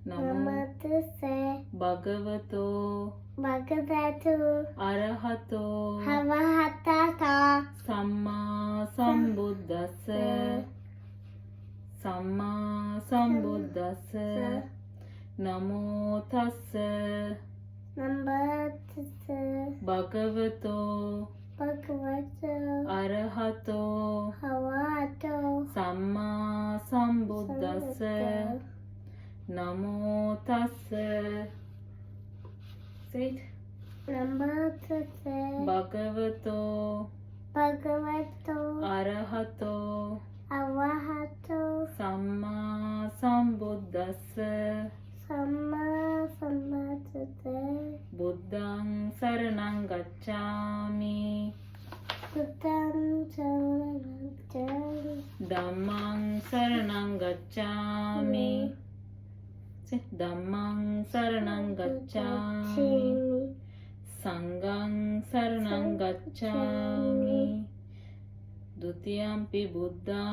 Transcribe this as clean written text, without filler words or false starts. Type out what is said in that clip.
නමෝ භගවතෝ අරහතෝ සම්මා සම්බුද්දස්ස නමෝ තස්ස භගවතෝ අරහතෝ සම්මා සම්බුද්දස්ස නමෝ තස්ස භගවතෝ අරහතෝ සම්මා සම්බුද්දස්ස බුද්ධං සරණං ගච්ඡාමි ධම්මං සරණං ගච්ඡාමි ධම්මං සරණං ගච්ඡාමි සංඝං සරණං ගච්ඡාමි ဒုတိယම්පි බුද්ධං